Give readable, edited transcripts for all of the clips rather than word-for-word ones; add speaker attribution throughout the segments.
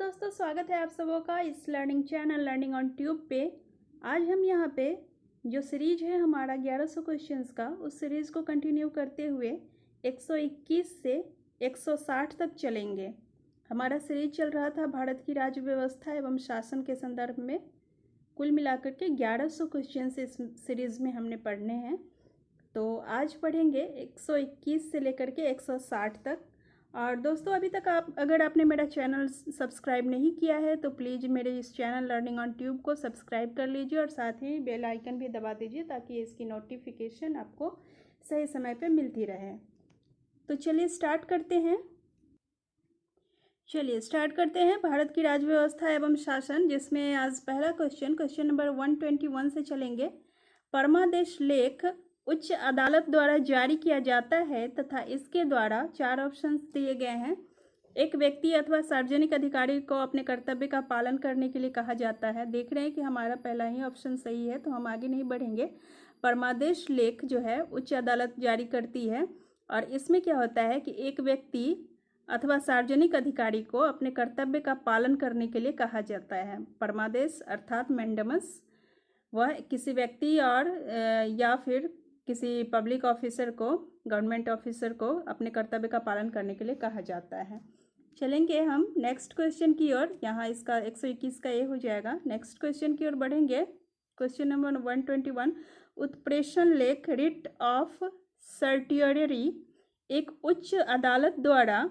Speaker 1: दोस्तों, स्वागत है आप सबों का इस learning channel learning on tube पे। आज हम यहाँ पे जो सीरीज है हमारा 1100 क्वेश्चंस का, उस सीरीज को कंटिन्यू करते हुए 121 से 160 तक चलेंगे। हमारा सीरीज चल रहा था भारत की राज्य व्यवस्था एवं शासन के संदर्भ में। कुल मिलाकर के 1100 क्वेश्चंस इस सीरीज में हमने पढ़ने हैं। तो आज पढ़ेंगे 121 से लेकर के 160 तक। और दोस्तों, अभी तक अगर आपने मेरा चैनल सब्सक्राइब नहीं किया है तो प्लीज़ मेरे इस चैनल लर्निंग ऑन ट्यूब को सब्सक्राइब कर लीजिए और साथ ही बेल आइकन भी दबा दीजिए ताकि इसकी नोटिफिकेशन आपको सही समय पे मिलती रहे। तो चलिए स्टार्ट करते हैं भारत की राज्य व्यवस्था एवं शासन, जिसमें आज पहला क्वेश्चन नंबर 121 से चलेंगे। परमादेश लेख उच्च अदालत द्वारा जारी किया जाता है तथा इसके द्वारा 4 ऑप्शंस दिए गए हैं। एक व्यक्ति अथवा सार्वजनिक अधिकारी को अपने कर्तव्य का पालन करने के लिए कहा जाता है। देख रहे हैं कि हमारा पहला ही ऑप्शन सही है, तो हम आगे नहीं बढ़ेंगे। परमादेश लेख जो है उच्च अदालत जारी करती है और इसमें क्या होता है कि एक व्यक्ति अथवा सार्वजनिक अधिकारी को अपने कर्तव्य का पालन करने के लिए कहा जाता है। परमादेश अर्थात मैंडेमस, वह किसी व्यक्ति और या फिर किसी पब्लिक ऑफिसर को, गवर्नमेंट ऑफिसर को अपने कर्तव्य का पालन करने के लिए कहा जाता है। चलेंगे हम नेक्स्ट क्वेश्चन की ओर। यहाँ इसका 121 का ए हो जाएगा। नेक्स्ट क्वेश्चन की ओर बढ़ेंगे। क्वेश्चन नंबर 121, उत्प्रेषण लेख रिट ऑफ सर्टियरी एक उच्च अदालत द्वारा,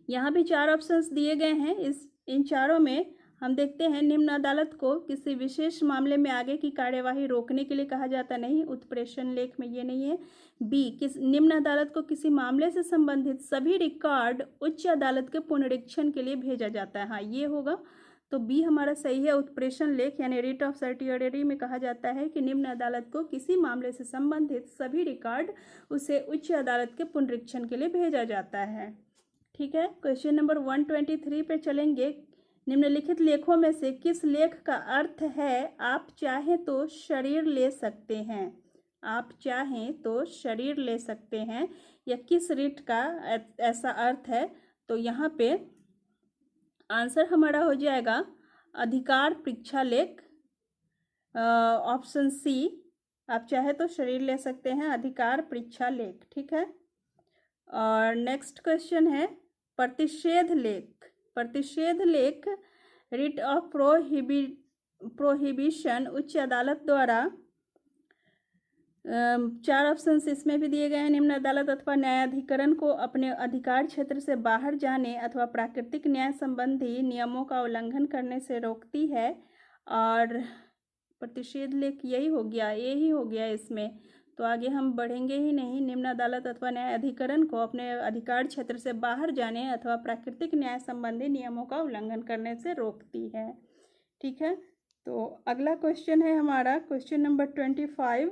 Speaker 1: यहाँ भी 4 ऑप्शंस दिए गए हैं। इन चारों में हम देखते हैं, निम्न अदालत को किसी विशेष मामले में आगे की कार्यवाही रोकने के लिए कहा जाता नहीं, उत्प्रेषण लेख में ये नहीं है। बी, निम्न अदालत को किसी मामले से संबंधित सभी रिकॉर्ड उच्च अदालत के पुनरीक्षण के लिए भेजा जाता है। हाँ, ये होगा, तो बी हमारा सही है। उत्प्रेषण लेख यानी रिट ऑफ सर्टियरी में कहा जाता है कि निम्न अदालत को किसी मामले से संबंधित सभी रिकॉर्ड उसे उच्च अदालत के पुनरीक्षण के लिए भेजा जाता है। ठीक है, क्वेश्चन नंबर 123 पे चलेंगे। निम्नलिखित लेखों में से किस लेख का अर्थ है आप चाहें तो शरीर ले सकते हैं? आप चाहें तो शरीर ले सकते हैं, या किस रिट का ऐसा अर्थ है? तो यहाँ पे आंसर हमारा हो जाएगा अधिकार परीक्षा लेख, ऑप्शन सी। आप चाहे तो शरीर ले सकते हैं, अधिकार परीक्षा लेख। ठीक है, और नेक्स्ट क्वेश्चन है प्रतिषेध लेख। प्रतिषेध लेख रिट ऑफ प्रोहिबिशन उच्च अदालत द्वारा, 4 ऑप्शंस इसमें भी दिए गए हैं। निम्न अदालत अथवा न्यायाधिकरण को अपने अधिकार क्षेत्र से बाहर जाने अथवा प्राकृतिक न्याय संबंधी नियमों का उल्लंघन करने से रोकती है। और प्रतिषेध लेख यही हो गया, ये ही हो गया इसमें, तो आगे हम बढ़ेंगे ही नहीं। निम्न अदालत अथवा न्याय अधिकरण को अपने अधिकार क्षेत्र से बाहर जाने अथवा प्राकृतिक न्याय संबंधी नियमों का उल्लंघन करने से रोकती है। ठीक है, तो अगला क्वेश्चन है हमारा क्वेश्चन नंबर 25।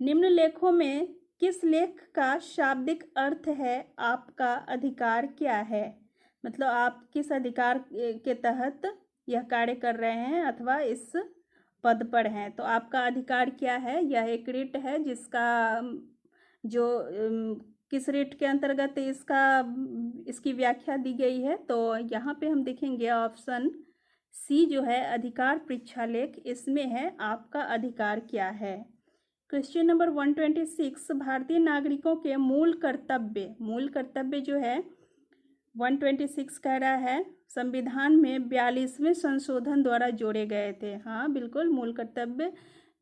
Speaker 1: निम्न लेखों में किस लेख का शाब्दिक अर्थ है आपका अधिकार क्या है? मतलब आप किस अधिकार के तहत यह कार्य कर रहे हैं अथवा इस पद पर हैं, तो आपका अधिकार क्या है? यह एक रिट है जिसका जो किस रिट के अंतर्गत इसकी व्याख्या दी गई है। तो यहाँ पे हम देखेंगे ऑप्शन सी जो है अधिकार परीक्षा लेख, इसमें है आपका अधिकार क्या है। क्वेश्चन नंबर 126, भारतीय नागरिकों के मूल कर्तव्य जो है 126 कह रहा है संविधान में 42वें संशोधन द्वारा जोड़े गए थे। हाँ बिल्कुल, मूल कर्तव्य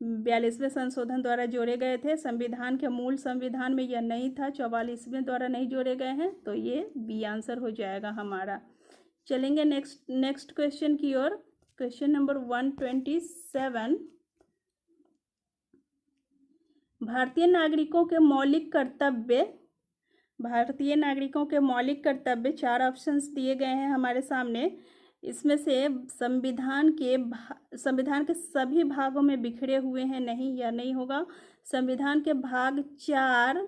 Speaker 1: 42वें संशोधन द्वारा जोड़े गए थे। संविधान के मूल संविधान में यह नहीं था, 44वें द्वारा नहीं जोड़े गए हैं, तो ये बी आंसर हो जाएगा हमारा। चलेंगे नेक्स्ट क्वेश्चन की ओर। क्वेश्चन नंबर 127, भारतीय नागरिकों के मौलिक कर्तव्य 4 ऑप्शंस दिए गए हैं हमारे सामने। इसमें से संविधान के सभी भागों में बिखरे हुए हैं, नहीं, यह नहीं होगा। संविधान के भाग 4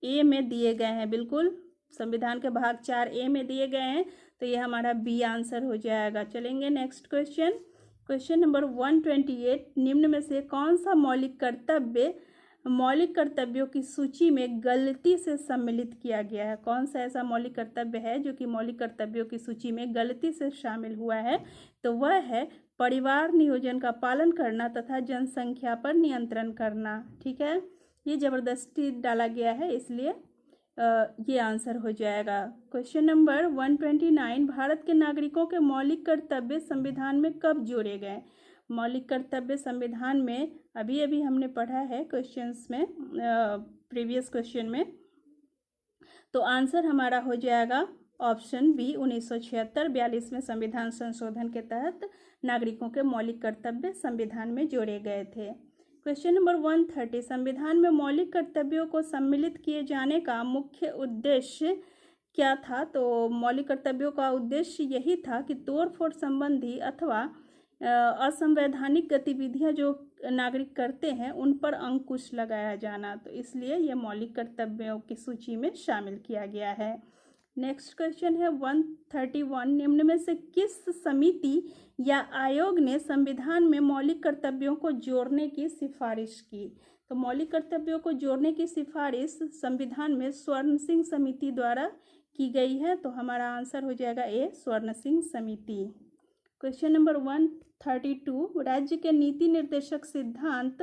Speaker 1: ए में दिए गए हैं, बिल्कुल संविधान के भाग 4 ए में दिए गए हैं, तो यह हमारा बी आंसर हो जाएगा। चलेंगे नेक्स्ट क्वेश्चन नंबर 128, निम्न में से कौन सा मौलिक कर्तव्य मौलिक कर्तव्यों की सूची में गलती से सम्मिलित किया गया है? कौन सा ऐसा मौलिक कर्तव्य है जो कि मौलिक कर्तव्यों की सूची में गलती से शामिल हुआ है? तो वह है परिवार नियोजन का पालन करना तथा जनसंख्या पर नियंत्रण करना। ठीक है, ये जबरदस्ती डाला गया है, इसलिए ये आंसर हो जाएगा। क्वेश्चन नंबर 129, भारत के नागरिकों के मौलिक कर्तव्य संविधान में कब जोड़े गए? मौलिक कर्तव्य संविधान में अभी अभी हमने पढ़ा है क्वेश्चंस में, प्रीवियस क्वेश्चन में। तो आंसर हमारा हो जाएगा ऑप्शन बी, 1976 42वें संविधान संशोधन के तहत नागरिकों के मौलिक कर्तव्य संविधान में जोड़े गए थे। क्वेश्चन नंबर 130, संविधान में मौलिक कर्तव्यों को सम्मिलित किए जाने का मुख्य उद्देश्य क्या था? तो मौलिक कर्तव्यों का उद्देश्य यही था कि तोड़फोड़ संबंधी अथवा असंवैधानिक गतिविधियां जो नागरिक करते हैं उन पर अंकुश लगाया जाना। तो इसलिए यह मौलिक कर्तव्यों की सूची में शामिल किया गया है। नेक्स्ट क्वेश्चन है 131, निम्न में से किस समिति या आयोग ने संविधान में मौलिक कर्तव्यों को जोड़ने की सिफारिश की? तो मौलिक कर्तव्यों को जोड़ने की सिफारिश संविधान में स्वर्ण सिंह समिति द्वारा की गई है। तो हमारा आंसर हो जाएगा ए, स्वर्ण सिंह समिति। क्वेश्चन नंबर 132, राज्य के नीति निर्देशक सिद्धांत।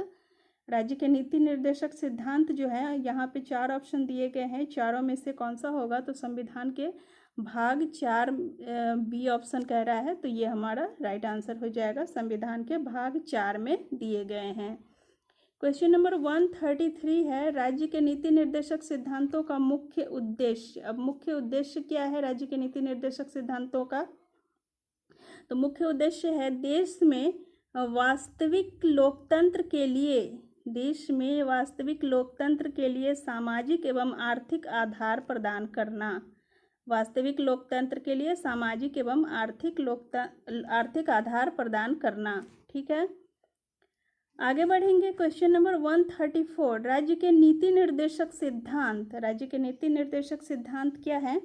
Speaker 1: राज्य के नीति निर्देशक सिद्धांत जो है, यहाँ पे 4 ऑप्शन दिए गए हैं, चारों में से कौन सा होगा? तो संविधान के भाग 4 बी ऑप्शन कह रहा है, तो ये हमारा राइट आंसर हो जाएगा, संविधान के भाग 4 में दिए गए हैं। क्वेश्चन नंबर 133 है, राज्य के नीति निर्देशक सिद्धांतों का मुख्य उद्देश्य। अब मुख्य उद्देश्य क्या है राज्य के नीति निर्देशक सिद्धांतों का? तो मुख्य उद्देश्य है देश में वास्तविक लोकतंत्र के लिए सामाजिक एवं आर्थिक आधार प्रदान करना। वास्तविक लोकतंत्र के लिए सामाजिक एवं आर्थिक आधार प्रदान करना। ठीक है, आगे बढ़ेंगे। क्वेश्चन नंबर 134, राज्य के नीति निर्देशक सिद्धांत। राज्य के नीति निर्देशक सिद्धांत क्या है?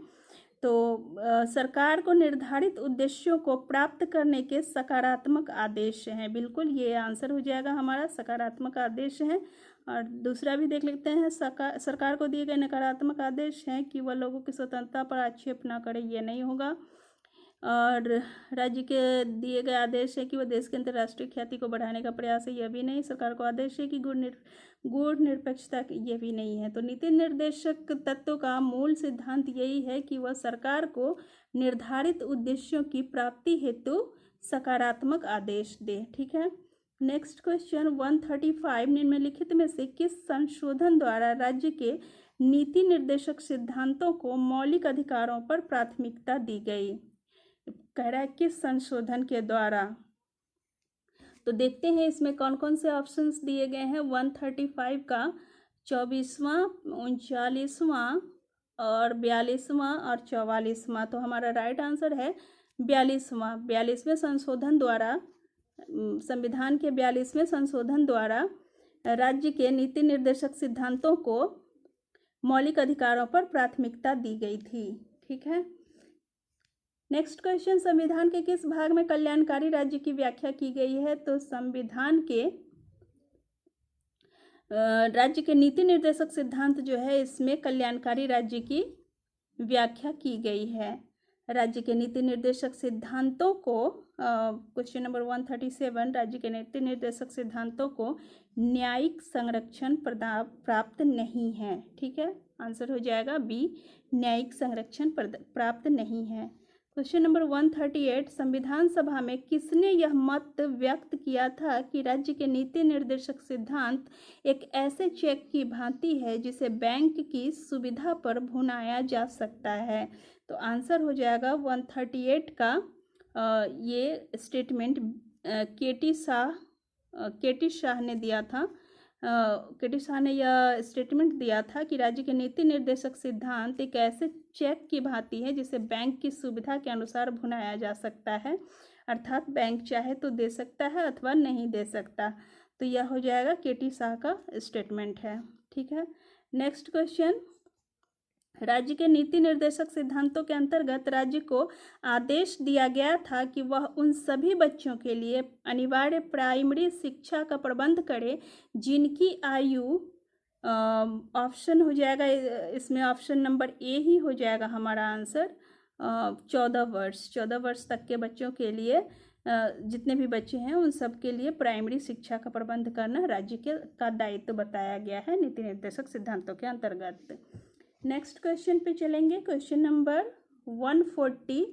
Speaker 1: तो सरकार को निर्धारित उद्देश्यों को प्राप्त करने के सकारात्मक आदेश हैं। बिल्कुल, ये आंसर हो जाएगा हमारा, सकारात्मक आदेश है। और दूसरा भी देख लेते हैं, सरकार को दिए गए नकारात्मक आदेश हैं कि वह लोगों की स्वतंत्रता पर आक्षेप न करे, ये नहीं होगा। और राज्य के दिए गए आदेश है कि वह देश के अंतर्राष्ट्रीय ख्याति को बढ़ाने का प्रयास है, यह भी नहीं। सरकार को आदेश है कि गुण निरपेक्षता, ये भी नहीं है। तो नीति निर्देशक तत्व का मूल सिद्धांत यही है कि वह सरकार को निर्धारित उद्देश्यों की प्राप्ति हेतु सकारात्मक आदेश दे। ठीक है, नेक्स्ट क्वेश्चन 135, निम्नलिखित में से किस संशोधन द्वारा राज्य के नीति निर्देशक सिद्धांतों को मौलिक अधिकारों पर प्राथमिकता दी गई? कह रहा है किस संशोधन के द्वारा। तो देखते हैं इसमें कौन कौन से ऑप्शंस दिए गए हैं। 135 का 24वां, 39वां और 42वां और 44वां। तो हमारा राइट आंसर है 42वां। 42वें संशोधन द्वारा, संविधान के 42वें संशोधन द्वारा राज्य के नीति निर्देशक सिद्धांतों को मौलिक अधिकारों पर प्राथमिकता दी गई थी। ठीक है, नेक्स्ट क्वेश्चन, संविधान के किस भाग में कल्याणकारी राज्य की व्याख्या की गई है? तो संविधान के राज्य के नीति निर्देशक सिद्धांत जो है, इसमें कल्याणकारी राज्य की व्याख्या की गई है। राज्य के नीति निर्देशक सिद्धांतों को, क्वेश्चन नंबर 137, राज्य के नीति निर्देशक सिद्धांतों को न्यायिक संरक्षण प्राप्त नहीं है। ठीक है, आंसर हो जाएगा बी, न्यायिक संरक्षण प्राप्त नहीं है। क्वेश्चन नंबर 138, संविधान सभा में किसने यह मत व्यक्त किया था कि राज्य के नीति निर्देशक सिद्धांत एक ऐसे चेक की भांति है जिसे बैंक की सुविधा पर भुनाया जा सकता है? तो आंसर हो जाएगा 138 का ये स्टेटमेंट केटी शाह ने दिया था। केटी शाह ने यह स्टेटमेंट दिया था कि राज्य के नीति निर्देशक सिद्धांत एक ऐसे चेक की भांति है जिसे बैंक की सुविधा के अनुसार भुनाया जा सकता है, अर्थात बैंक चाहे तो दे सकता है अथवा नहीं दे सकता। तो यह हो जाएगा केटी शाह का स्टेटमेंट है। ठीक है, नेक्स्ट क्वेश्चन, राज्य के नीति निर्देशक सिद्धांतों के अंतर्गत राज्य को आदेश दिया गया था कि वह उन सभी बच्चों के लिए अनिवार्य प्राइमरी शिक्षा का प्रबंध करे जिनकी आयु ऑप्शन हो जाएगा इसमें ऑप्शन नंबर ए ही हो जाएगा हमारा आंसर। 14 वर्ष तक के बच्चों के लिए जितने भी बच्चे हैं उन सब के लिए प्राइमरी शिक्षा का प्रबंध करना राज्य के का दायित्व बताया गया है नीति निर्देशक सिद्धांतों के अंतर्गत। नेक्स्ट क्वेश्चन पे चलेंगे। क्वेश्चन नंबर 140,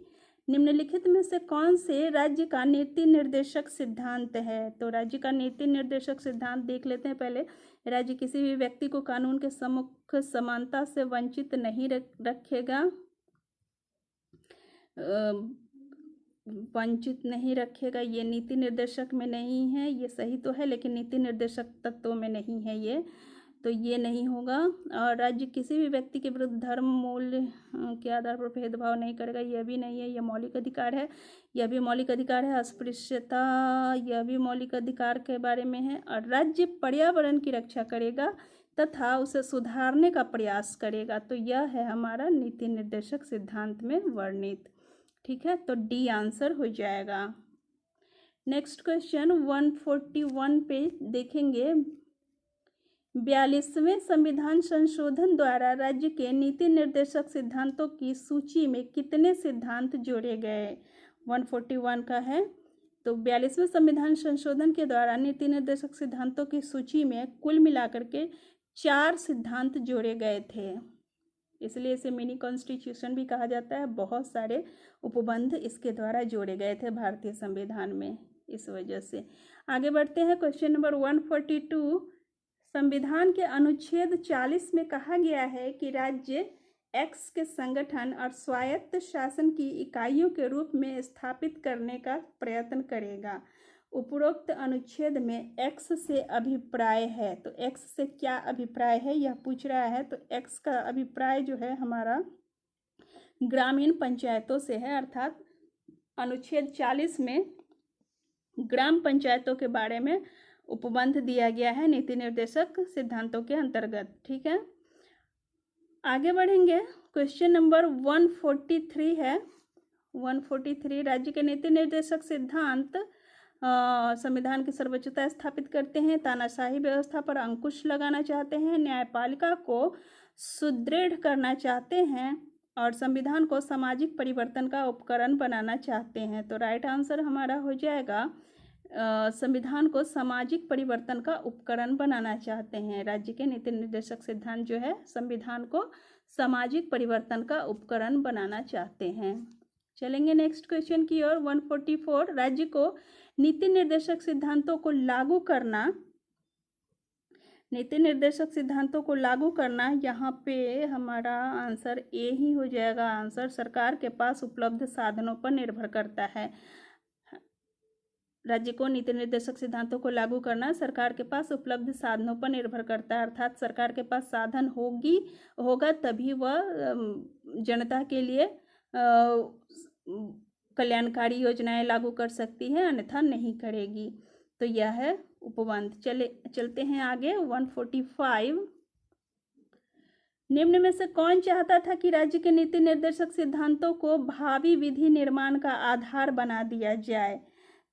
Speaker 1: निम्नलिखित में से कौन से राज्य का नीति निर्देशक सिद्धांत है? तो राज्य का नीति निर्देशक सिद्धांत देख लेते हैं पहले। राज्य किसी भी व्यक्ति को कानून के सम्मुख समानता से वंचित नहीं रखेगा, वंचित नहीं रखेगा। ये नीति निर्देशक में नहीं है, ये सही तो है लेकिन नीति निर्देशक तत्वों में नहीं है ये, तो ये नहीं होगा। और राज्य किसी भी व्यक्ति के विरुद्ध धर्म मूल्य के आधार पर भेदभाव नहीं करेगा, यह भी नहीं है, यह मौलिक अधिकार है, यह भी मौलिक अधिकार है। अस्पृश्यता, यह भी मौलिक अधिकार के बारे में है। और राज्य पर्यावरण की रक्षा करेगा तथा उसे सुधारने का प्रयास करेगा, तो यह है हमारा नीति निर्देशक सिद्धांत में वर्णित। ठीक है, तो डी आंसर हो जाएगा। नेक्स्ट क्वेश्चन 141 पे देखेंगे। 42वें संविधान संशोधन द्वारा राज्य के नीति निर्देशक सिद्धांतों की सूची में कितने सिद्धांत जोड़े गए? 141 का है। तो 42वें संविधान संशोधन के द्वारा नीति निर्देशक सिद्धांतों की सूची में कुल मिलाकर के 4 सिद्धांत जोड़े गए थे, इसलिए इसे मिनी कॉन्स्टिट्यूशन भी कहा जाता है। बहुत सारे उपबंध इसके द्वारा जोड़े गए थे भारतीय संविधान में, इस वजह से। आगे बढ़ते हैं। क्वेश्चन नंबर 142, संविधान के अनुच्छेद 40 में कहा गया है कि राज्य एक्स के संगठन और स्वायत्त शासन की इकाइयों के रूप में स्थापित करने का प्रयत्न करेगा। उपरोक्त अनुच्छेद में एक्स से अभिप्राय है, तो एक्स से क्या अभिप्राय है यह पूछ रहा है। तो एक्स का अभिप्राय जो है हमारा ग्रामीण पंचायतों से है, अर्थात अनुच्छेद 40 में ग्राम पंचायतों के बारे में उपबंध दिया गया है नीति निर्देशक सिद्धांतों के अंतर्गत। ठीक है, आगे बढ़ेंगे। क्वेश्चन नंबर 143 है। 143, राज्य के नीति निर्देशक सिद्धांत संविधान की सर्वोच्चता स्थापित करते हैं, तानाशाही व्यवस्था पर अंकुश लगाना चाहते हैं, न्यायपालिका को सुदृढ़ करना चाहते हैं और संविधान को सामाजिक परिवर्तन का उपकरण बनाना चाहते हैं। तो राइट आंसर हमारा हो जाएगा संविधान को सामाजिक परिवर्तन का उपकरण बनाना चाहते हैं। राज्य के नीति निर्देशक सिद्धांत जो है संविधान को सामाजिक परिवर्तन का उपकरण बनाना चाहते हैं। चलेंगे नेक्स्ट क्वेश्चन की ओर। 144, राज्य को नीति निर्देशक सिद्धांतों को लागू करना, नीति निर्देशक सिद्धांतों को लागू करना, यहाँ पे हमारा आंसर ए ही हो जाएगा। आंसर सरकार के पास उपलब्ध साधनों पर निर्भर करता है। राज्य को नीति निर्देशक सिद्धांतों को लागू करना सरकार के पास उपलब्ध साधनों पर निर्भर करता है, अर्थात सरकार के पास साधन होगा तभी वह जनता के लिए कल्याणकारी योजनाएं लागू कर सकती है, अन्यथा नहीं करेगी। तो यह है उपबंध। चलते हैं आगे। 145, निम्न में से कौन चाहता था कि राज्य के नीति निर्देशक सिद्धांतों को भावी विधि निर्माण का आधार बना दिया जाए?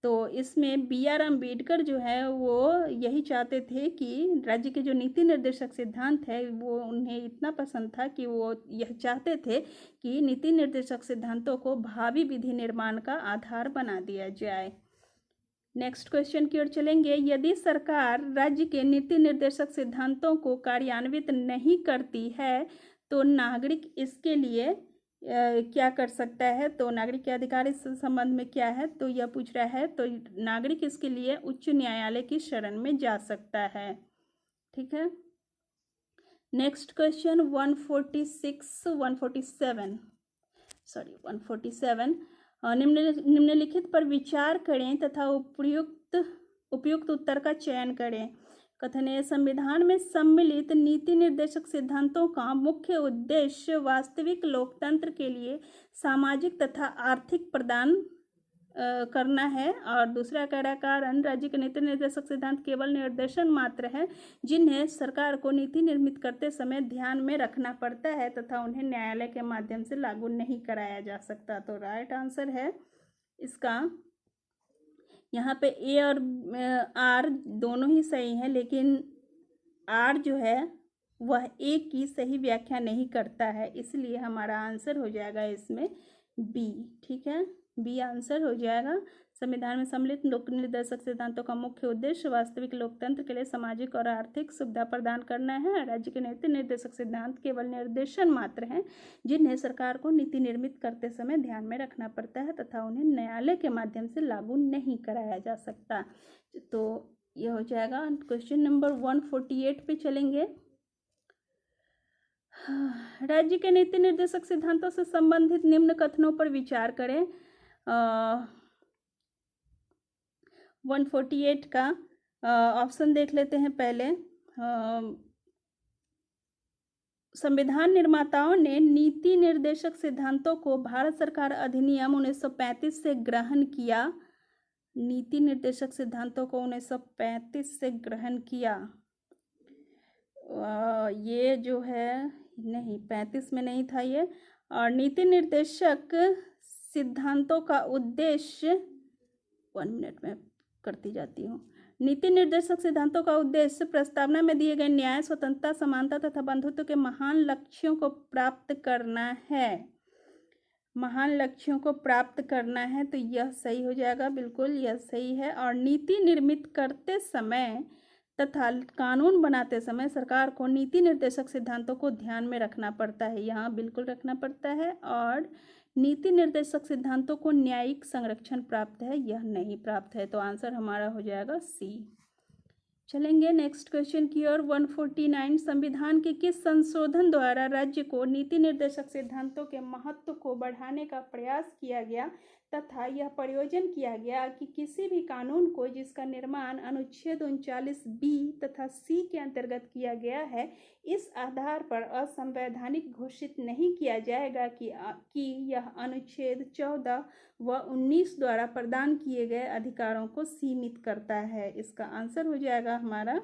Speaker 1: तो इसमें BR अम्बेडकर जो है वो यही चाहते थे कि राज्य के जो नीति निर्देशक सिद्धांत है वो उन्हें इतना पसंद था कि वो यह चाहते थे कि नीति निर्देशक सिद्धांतों को भावी विधि निर्माण का आधार बना दिया जाए। नेक्स्ट क्वेश्चन की ओर चलेंगे। यदि सरकार राज्य के नीति निर्देशक सिद्धांतों को कार्यान्वित नहीं करती है तो नागरिक इसके लिए क्या कर सकता है? तो नागरिक के अधिकार इस संबंध में क्या है, तो यह पूछ रहा है। तो नागरिक इसके लिए उच्च न्यायालय की शरण में जा सकता है। ठीक है, नेक्स्ट क्वेश्चन 147 निम्नलिखित पर विचार करें तथा उपयुक्त उत्तर का चयन करें। कथन है, संविधान में सम्मिलित नीति निर्देशक सिद्धांतों का मुख्य उद्देश्य वास्तविक लोकतंत्र के लिए सामाजिक तथा आर्थिक प्रदान करना है। और दूसरा कह रहा कारण, राज्य के नीति निर्देशक सिद्धांत केवल निर्देशन मात्र है जिन्हें सरकार को नीति निर्मित करते समय ध्यान में रखना पड़ता है तथा उन्हें न्यायालय के माध्यम से लागू नहीं कराया जा सकता। तो राइट आंसर है इसका। यहाँ पे ए और आर दोनों ही सही हैं, लेकिन आर जो है वह एक की सही व्याख्या नहीं करता है, इसलिए हमारा आंसर हो जाएगा इसमें बी। ठीक है, बी आंसर हो जाएगा। संविधान में सम्मिलित लोक निर्देशक सिद्धांतों का मुख्य उद्देश्य वास्तविक लोकतंत्र के लिए सामाजिक और आर्थिक सुविधा प्रदान करना है। राज्य के नीति निर्देशक सिद्धांत केवल निर्देशन मात्र हैं, जिन्हें सरकार को नीति निर्मित करते समय ध्यान में रखना पड़ता है तथा उन्हें न्यायालय के माध्यम से लागू नहीं कराया जा सकता। तो यह हो जाएगा। क्वेश्चन नंबर 148 पे चलेंगे। राज्य के नीति निर्देशक सिद्धांतों से संबंधित निम्न कथनों पर विचार करें। 148 का ऑप्शन देख लेते हैं पहले। संविधान निर्माताओं ने नीति निर्देशक सिद्धांतों को भारत सरकार अधिनियम 1935 से ग्रहण किया। नीति निर्देशक सिद्धांतों को 1935 से ग्रहण किया। ये जो है नहीं, 35 में नहीं था ये। और नीति निर्देशक सिद्धांतों का उद्देश्य 1 मिनट में करती जाती हूँ। नीति निर्देशक सिद्धांतों का उद्देश्य प्रस्तावना में दिए गए न्याय, स्वतंत्रता, समानता तथा बंधुत्व के महान लक्ष्यों को प्राप्त करना है। महान लक्ष्यों को प्राप्त करना है, तो यह सही हो जाएगा, बिल्कुल यह सही है। और नीति निर्मित करते समय तथा कानून बनाते समय सरकार को नीति निर्देशक सिद्धांतों को ध्यान में रखना पड़ता है, यहाँ बिल्कुल रखना पड़ता है। और नीति निर्देशक सिद्धांतों को न्यायिक संरक्षण प्राप्त है, यह नहीं प्राप्त है, तो आंसर हमारा हो जाएगा सी। चलेंगे नेक्स्ट क्वेश्चन की ओर। 149 संविधान के किस संशोधन द्वारा राज्य को नीति निर्देशक सिद्धांतों के महत्व को बढ़ाने का प्रयास किया गया तथा यह प्रयोजन किया गया कि किसी भी कानून को जिसका निर्माण अनुच्छेद 39B तथा C के अंतर्गत किया गया है, इस आधार पर असंवैधानिक घोषित नहीं किया जाएगा कि यह अनुच्छेद 14 व 19 द्वारा प्रदान किए गए अधिकारों को सीमित करता है। इसका आंसर हो जाएगा हमारा,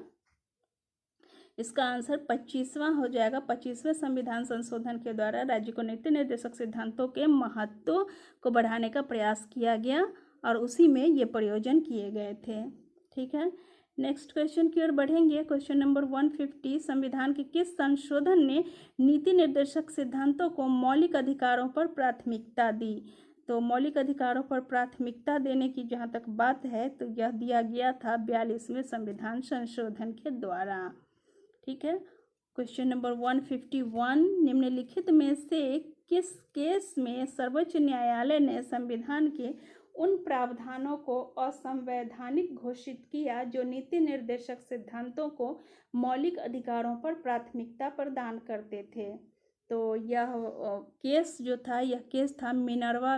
Speaker 1: इसका आंसर 25वां हो जाएगा। 25वें संविधान संशोधन के द्वारा राज्य को नीति निर्देशक सिद्धांतों के महत्व को बढ़ाने का प्रयास किया गया और उसी में ये प्रयोजन किए गए थे। ठीक है, नेक्स्ट क्वेश्चन की ओर बढ़ेंगे। क्वेश्चन नंबर 150 संविधान के किस संशोधन ने नीति निर्देशक सिद्धांतों को मौलिक अधिकारों पर प्राथमिकता दी? तो मौलिक अधिकारों पर प्राथमिकता देने की जहाँ तक बात है, तो यह दिया गया था 42वें संविधान संशोधन के द्वारा। ठीक है, क्वेश्चन नंबर 151 निम्नलिखित में से किस केस में सर्वोच्च न्यायालय ने संविधान के उन प्रावधानों को असंवैधानिक घोषित किया जो नीति निर्देशक सिद्धांतों को मौलिक अधिकारों पर प्राथमिकता प्रदान करते थे? तो यह केस जो था, यह केस था मिनर्वा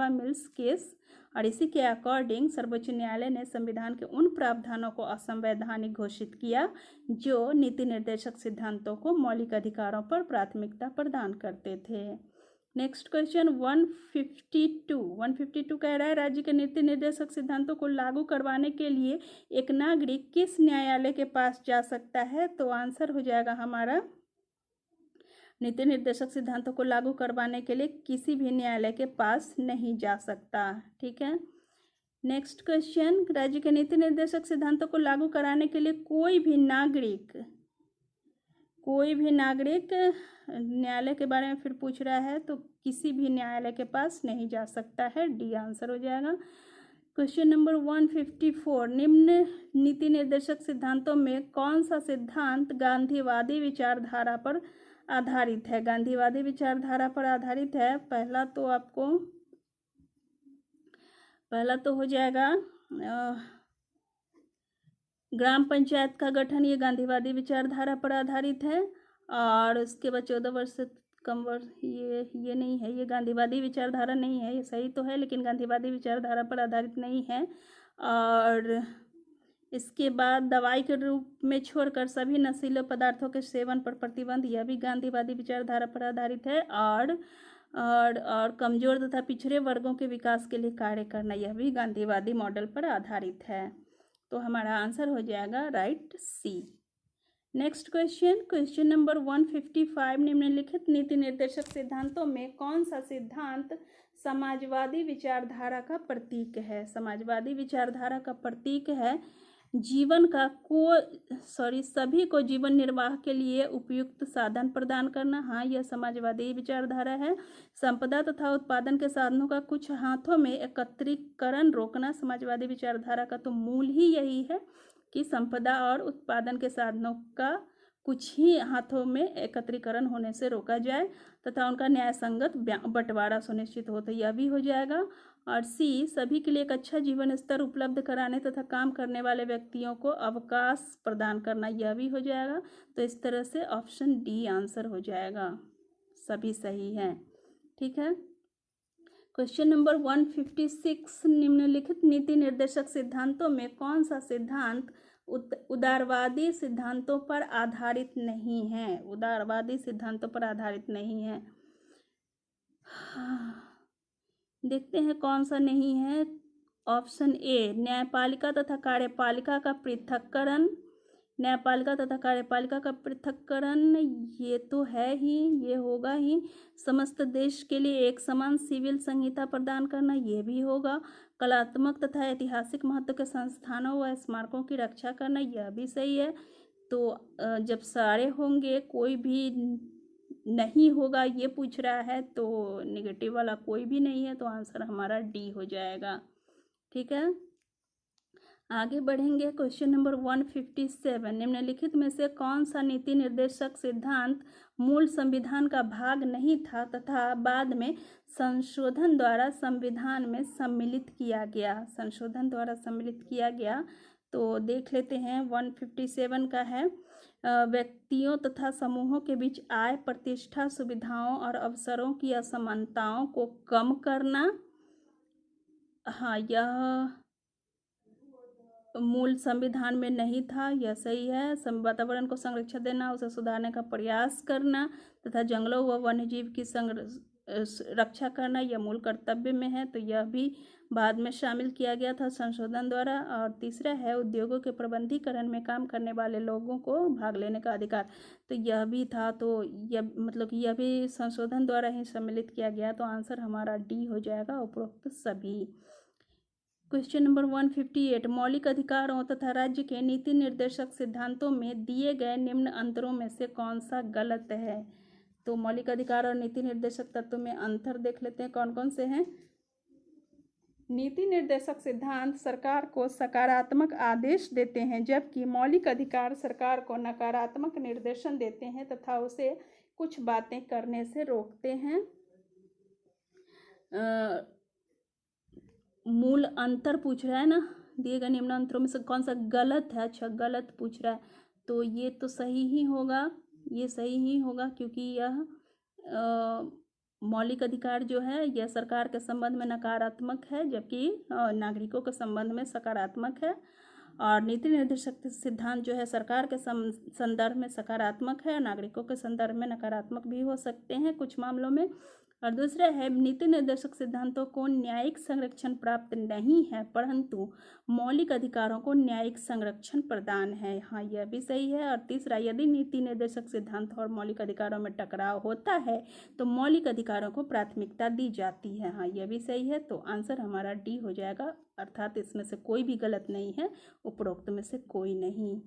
Speaker 1: मिल्स केस। और इसी के अकॉर्डिंग सर्वोच्च न्यायालय ने संविधान के उन प्रावधानों को असंवैधानिक घोषित किया जो नीति निर्देशक सिद्धांतों को मौलिक अधिकारों पर प्राथमिकता प्रदान करते थे। नेक्स्ट क्वेश्चन 152 कह रहा है राज्य के नीति निर्देशक सिद्धांतों को लागू करवाने के लिए एक नागरिक किस न्यायालय के पास जा सकता है? तो आंसर हो जाएगा हमारा, नीति निर्देशक सिद्धांतों को लागू करवाने के लिए किसी भी न्यायालय के पास नहीं जा सकता। ठीक है, नेक्स्ट क्वेश्चन राज्य के नीति निर्देशक सिद्धांतों को लागू कराने के लिए कोई भी नागरिक न्यायालय के बारे में फिर पूछ रहा है, तो किसी भी न्यायालय के पास नहीं जा सकता है, डी आंसर हो जाएगा। क्वेश्चन नंबर 154 निम्न नीति निर्देशक सिद्धांतों में कौन सा सिद्धांत गांधीवादी विचारधारा पर आधारित है? गांधीवादी विचारधारा पर आधारित है। पहला तो हो जाएगा ग्राम पंचायत का गठन, ये गांधीवादी विचारधारा पर आधारित है। और उसके बाद 14 वर्ष से कम वर्ष, ये नहीं है, ये गांधीवादी विचारधारा नहीं है। ये सही तो है लेकिन गांधीवादी विचारधारा पर आधारित नहीं है। और इसके बाद दवाई के रूप में छोड़कर सभी नशीले पदार्थों के सेवन पर प्रतिबंध, यह भी गांधीवादी विचारधारा पर आधारित है। और कमजोर तथा पिछड़े वर्गों के विकास के लिए कार्य करना, यह भी गांधीवादी मॉडल पर आधारित है। तो हमारा आंसर हो जाएगा राइट सी। नेक्स्ट क्वेश्चन नंबर 155 निम्नलिखित नीति निर्देशक सिद्धांतों में कौन सा सिद्धांत समाजवादी विचारधारा का प्रतीक है? समाजवादी विचारधारा का प्रतीक है जीवन का सभी को जीवन निर्वाह के लिए उपयुक्त साधन प्रदान करना, हाँ यह समाजवादी विचारधारा है। संपदा तथा उत्पादन के साधनों का कुछ हाथों में एकत्रीकरण रोकना, समाजवादी विचारधारा का तो मूल ही यही है कि संपदा और उत्पादन के साधनों का कुछ ही हाथों में एकत्रीकरण होने से रोका जाए तथा उनका न्याय संगत बंटवारा सुनिश्चित हो, तो यह भी हो जाएगा। और सी, सभी के लिए एक अच्छा जीवन स्तर उपलब्ध कराने तथा काम करने वाले व्यक्तियों को अवकाश प्रदान करना, यह भी हो जाएगा। तो इस तरह से ऑप्शन डी आंसर हो जाएगा, सभी सही हैं। ठीक है। क्वेश्चन नंबर 156, निम्नलिखित नीति निर्देशक सिद्धांतों में कौन सा सिद्धांत उदारवादी सिद्धांतों पर आधारित नहीं है? उदारवादी सिद्धांतों पर आधारित नहीं है। देखते हैं कौन सा नहीं है। ऑप्शन ए, न्यायपालिका तथा कार्यपालिका का पृथक्करण। न्यायपालिका तथा कार्यपालिका का पृथक्करण ये तो है ही, ये होगा ही। समस्त देश के लिए एक समान सिविल संहिता प्रदान करना, ये भी होगा। कलात्मक तथा ऐतिहासिक महत्व के संस्थानों व स्मारकों की रक्षा करना, यह भी सही है। तो जब सारे होंगे कोई भी नहीं होगा ये पूछ रहा है, तो नेगेटिव वाला कोई भी नहीं है, तो आंसर हमारा डी हो जाएगा। ठीक है, आगे बढ़ेंगे। क्वेश्चन नंबर 157, निम्नलिखित में से कौन सा नीति निर्देशक सिद्धांत मूल संविधान का भाग नहीं था तथा बाद में संशोधन द्वारा संविधान में सम्मिलित किया गया? संशोधन द्वारा सम्मिलित किया गया, तो देख लेते हैं। 157 का है, व्यक्तियों तथा समूहों के बीच आय, प्रतिष्ठा, सुविधाओं और अवसरों की असमानताओं को कम करना। हाँ, यह मूल संविधान में नहीं था, यह सही है। वातावरण को संरक्षण देना, उसे सुधारने का प्रयास करना तथा जंगलों व वन्यजीव की रक्षा करना, यह मूल कर्तव्य में है, तो यह भी बाद में शामिल किया गया था संशोधन द्वारा। और तीसरा है, उद्योगों के प्रबंधीकरण में काम करने वाले लोगों को भाग लेने का अधिकार, तो यह भी था। तो यह मतलब यह भी संशोधन द्वारा ही सम्मिलित किया गया, तो आंसर हमारा डी हो जाएगा, उपरोक्त सभी। क्वेश्चन नंबर 158, मौलिक अधिकारों तथा राज्य के नीति निर्देशक सिद्धांतों में दिए गए निम्न अंतरों में से कौन सा गलत है? तो मौलिक अधिकार और नीति निर्देशक तत्वों में अंतर देख लेते हैं कौन कौन से हैं। नीति निर्देशक सिद्धांत सरकार को सकारात्मक आदेश देते हैं, जबकि मौलिक अधिकार सरकार को नकारात्मक निर्देशन देते हैं तथा उसे कुछ बातें करने से रोकते हैं। मूल अंतर पूछ रहा है ना, दिए गए निम्न अंतरों में से कौन सा गलत है? अच्छा, गलत पूछ रहा है, तो ये तो सही ही होगा, ये सही ही होगा, क्योंकि यह मौलिक अधिकार जो है यह सरकार के संबंध में नकारात्मक है, जबकि नागरिकों के संबंध में सकारात्मक है। और नीति निर्देशक सिद्धांत जो है सरकार के संदर्भ में सकारात्मक है, नागरिकों के संदर्भ में नकारात्मक भी हो सकते हैं कुछ मामलों में। और दूसरा है, नीति निर्देशक सिद्धांतों को न्यायिक संरक्षण प्राप्त नहीं है, परंतु मौलिक अधिकारों को न्यायिक संरक्षण प्रदान है, हाँ यह भी सही है। और तीसरा, यदि नीति निर्देशक सिद्धांत और मौलिक अधिकारों में टकराव होता है तो मौलिक अधिकारों को प्राथमिकता दी जाती है, हाँ यह भी सही है। तो आंसर हमारा डी हो जाएगा, अर्थात इसमें से कोई भी गलत नहीं है, उपरोक्त में से कोई नहीं।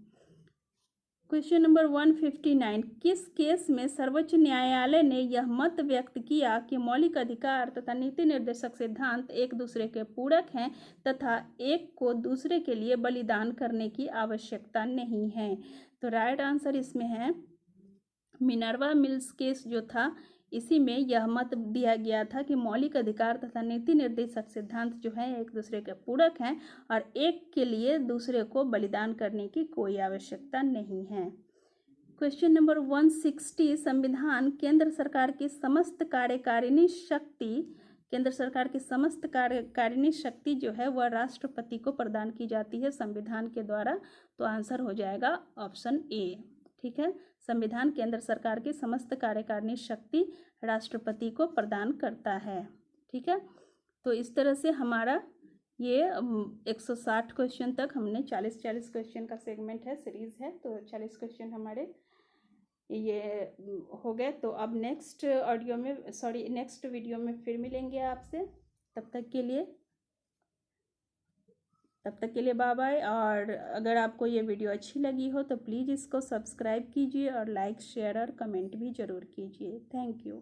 Speaker 1: क्वेश्चन नंबर 159, किस केस में सर्वोच्च न्यायालय ने यह मत व्यक्त किया कि मौलिक अधिकार तथा नीति निर्देशक सिद्धांत एक दूसरे के पूरक हैं तथा एक को दूसरे के लिए बलिदान करने की आवश्यकता नहीं है? तो राइट आंसर इसमें है मिनर्वा मिल्स केस जो था, इसी में यह मत दिया गया था कि मौलिक अधिकार तथा नीति निर्देशक सिद्धांत जो है एक दूसरे के पूरक हैं और एक के लिए दूसरे को बलिदान करने की कोई आवश्यकता नहीं है। क्वेश्चन नंबर 160, संविधान केंद्र सरकार की समस्त कार्यकारिणी शक्ति जो है वह राष्ट्रपति को प्रदान की जाती है संविधान के द्वारा, तो आंसर हो जाएगा ऑप्शन ए। ठीक है, संविधान केंद्र सरकार की समस्त कार्यकारिणी शक्ति राष्ट्रपति को प्रदान करता है। ठीक है, तो इस तरह से हमारा ये 160 क्वेश्चन तक हमने 40 क्वेश्चन का सेगमेंट है, सीरीज है, तो 40 क्वेश्चन हमारे ये हो गए। तो अब नेक्स्ट वीडियो में फिर मिलेंगे आपसे, तब तक के लिए तब तक के लिए बाय बाय। और अगर आपको ये वीडियो अच्छी लगी हो तो प्लीज़ इसको सब्सक्राइब कीजिए और लाइक शेयर और कमेंट भी ज़रूर कीजिए। Thank you.